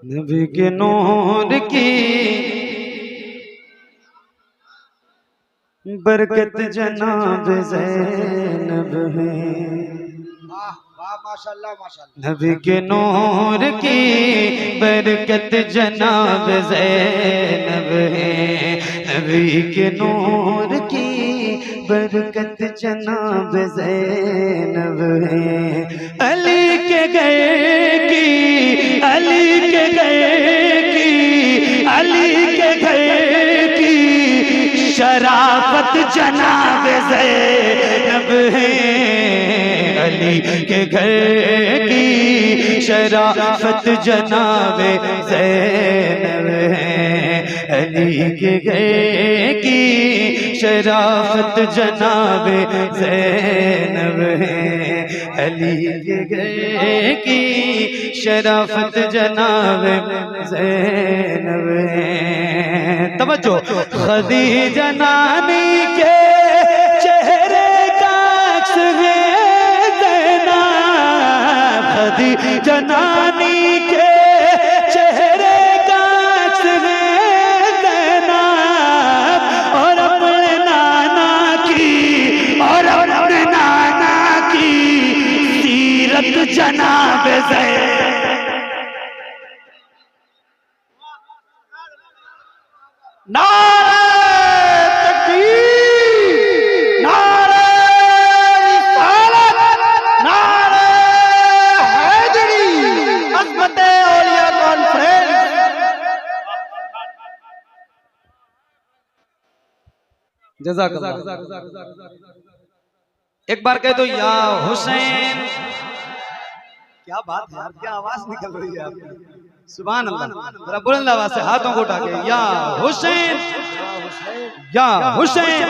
नबी के नूर की बरकत जनाब ज़ैनब है। माशाल्लाह माशाल्लाह। नबी के नूर की बरकत जनाब ज़ैनब है। नबी के नूर की बरकत जनाब ज़ैनब है। अली के गए की, अली के गए की, अली के गए की शराफत जनाब ज़ैनब है। अली के घर की शराफत जनाब ज़ैनब है। अली के घर की शराफत जनाब ज़ैनब है। अली के घर की शराफत जनाब ज़ैनब है। तवज्जो। खदीजा नानी के चेहरे का अक्स है खदीजा नानी के चेहरे का अक्स है ज़ैनब। और अपने नाना की, और अपने नाना की सीरत जनाब ज़ैनब। नारे तकबीर, नारे रिसालत, नारे हैदरी, अज़मते औलिया कॉन्फ्रेंस। जज़ाकल्लाह। एक बार कह दो या हुसैन। क्या बात है यार, क्या आवाज निकल रही है आपकी। सुभान अल्लाह। जरा बुलंद आवाज से हाथों को उठा के या हुसैन, या हुसैन,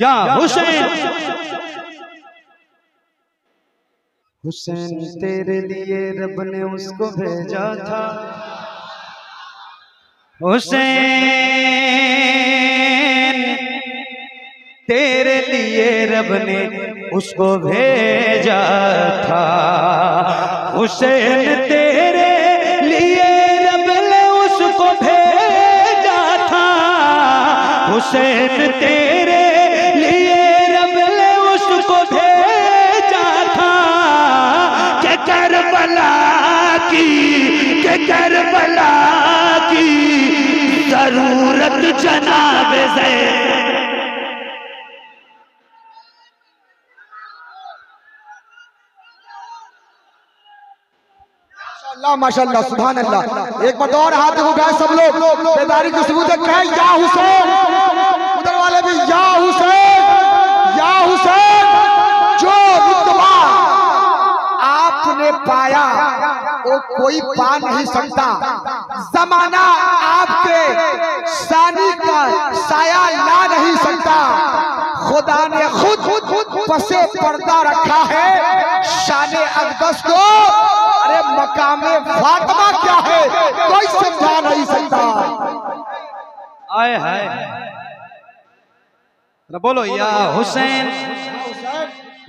या हुसैन। हुसैन तेरे लिए रब ने उसको भेजा था। हुसैन तेरे लिए रब ने उसको भेजा था। हुसैन तेरे लिए रब ने उसको भेजा था। हुसैन तेरे लिए रब ने उसको भेजा था। के करबला की, के करबला की जरूरत जनाब ज़ैनब। माशाल्लाह माशाल्लाह सुभान अल्लाह। एक बार और हाथ उठाए सब लोग, बेदारी की सबूत कहें या हुसैन। उधर वाले भी या हुसैन, या हुसैन। जो रुतबा आपने पाया वो कोई पा नहीं सकता। जमाना आपके शानी का साया ला नहीं सकता। खुदा ने खुद पसे पर्दा रखा है शाने अक़दस को। अरे मकामे फातिमा क्या है कोई समझा नहीं सकता। आए हाय। बोलो या हुसैन,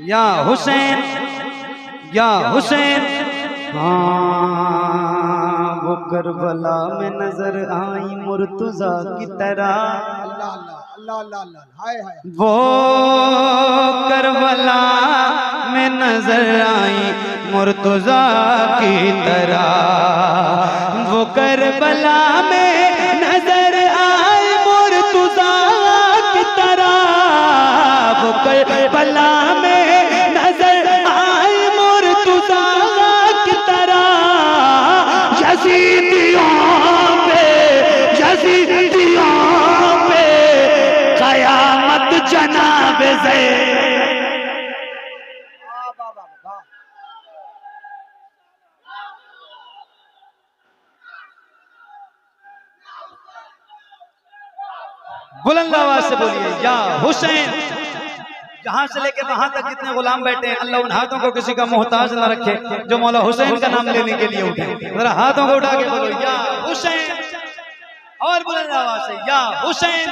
या हुसैन, या हुसैन। हाँ वो करबला में नजर आई मुर्तजा की तरह। वो करबला में नजर आई मुर्तजा की तरह। वो करबला में नजर आई मुर्तजा की तरह। वो करबला में नजर आई मुर्तजा की तरह। यज़ीदियों पे, यज़ीदियों पे क़यामत जनाब ज़ैनब। बुलंद आवाज से बोलिए या हुसैन। जहां से लेके वहां तक जितने गुलाम बैठे हैं, अल्लाह उन हाथों को किसी का मोहताज न रखे जो मौला हुसैन का नाम लेने के लिए उठे। जरा हाथों को उठा के बोलो या हुसैन। और बुलंद आवाज से या हुसैन,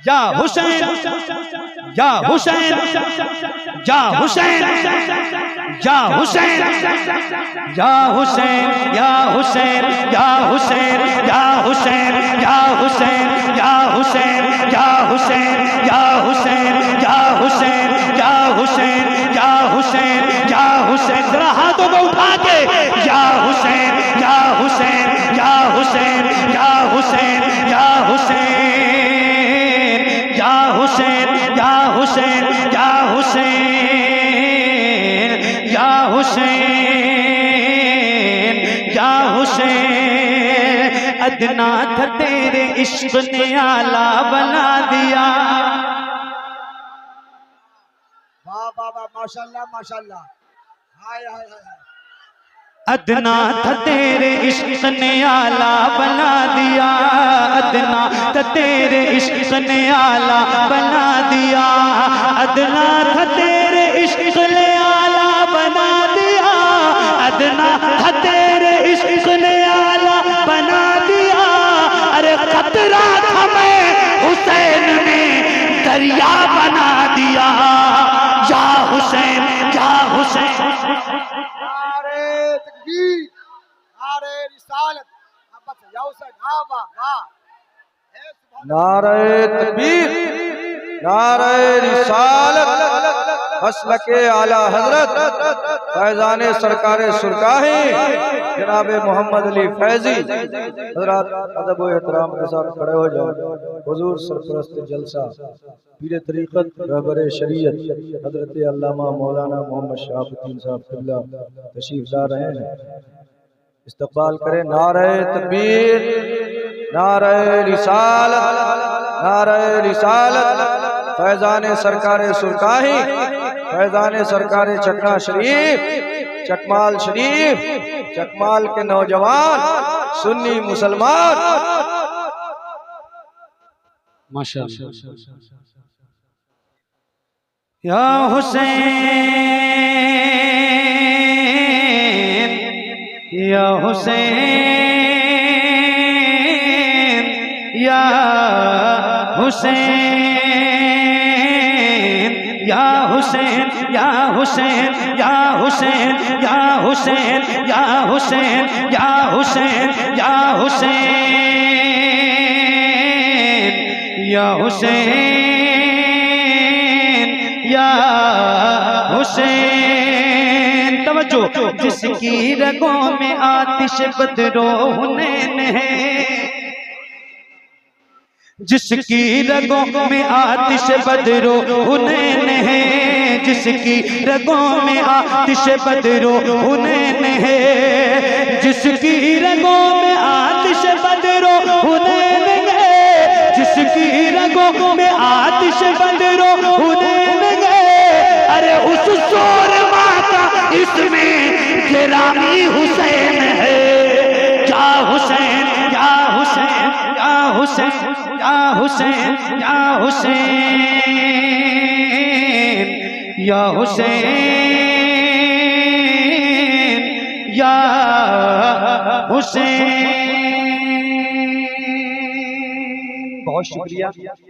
या हुसैन, या हुसैन, या हुसैन, या हुसैन, या हुसैन, या हुसैन, या हुसैन, या हुसैन, या हुसैन, या हुसैन, या हुसैन, या हुसैन, या हुसैन, या हुसैन, या हुसैन, या हुसैन। जरा हाथों को उठा के या हुसैन, या हुसैन, या हुसैन, या हुसैन, या हुसैन, या हुसैन, या हुसैन, या हुसैन, या हुसैन, या हुसैन। अदना था तेरे इश्क ने आला बना दिया। वाह वाह वाह, माशाल्लाह माशाल्लाह। हाय हाय हाय। अदना था तेरे इश्क ने आला बना दिया। अदना था तेरे इश्क ने आला बना दिया। अदना था तेरे इश्क ने आला बना दिया। अदना था तेरे इश्क ने आला बना दिया। अरे खतरा था मैं हुसैन ने दरिया बना दिया। या हुसैन, या हुसैन। नारे तकबीर, नारे रिसालत। अब बस या हुसैन, वाह वाह वाह। नारे तकबीर, नारे रिसालत, मसलके आला हजरत फैजाने सरकारे सुरकाही जनाब मोहम्मद अली फैजी। हजरत अदब व एहतराम के साथ खड़े हो जाओ। हुजूर सरपरस्त जलसा पीर तरीक़त रहबर शरीयत हजरत अल्लामा मौलाना मोहम्मद शहाबुद्दीन साहब क़िबला तशरीफ ला रहे हैं। इस्तकबाल करें। नारे तकबीर, नारे रिसालत, नारे रिसालत। फैजाने सरकारे सुरकाही, फैजाने सरकारे चकना शरीफ, चकमाल शरीफ, चकमाल के नौजवान सुन्नी मुसलमान। माशाअल्लाह। या हुसैन, या हुसैन, या हुसैन, या हुसैन, या हुसैन, या हुसैन, या हुसैन, या हुसैन, या हुसैन, या हुसैन, या हुसैन, या हुसैन। तवज्जो। जिसकी रगों में आतिश बदरो हुनैन है, जिसकी रगों में आतिश बदरो हुनैन है, जिसकी रगों में आतिश बदरो हुनैन है, जिसकी रगों में आतिश बदरो हुनैन है, जिसकी रगों में आतिश बदरो हुनैन है। अरे उस सूरमा का इसमें गिरामी हुसैन है। या हुसैन, या हुसैन, या हुसैन, या हुसैन, या हुसैन, या हुसैन, या हुसैन। बहुत शुक्रिया,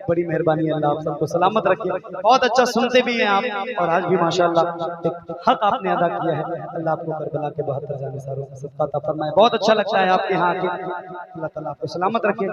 बड़ी मेहरबानी। अल्लाह आप सबको सलामत रखे। बहुत अच्छा सुनते भी हैं आप, और आज भी माशाल्लाह एक हक आपने अदा किया है। अल्लाह आपको करबला के 72 जानिसारों का सदका अता फरमाए। बहुत अच्छा लगता है आपके यहाँ आके। अल्लाह ताला आपको सलामत रखे।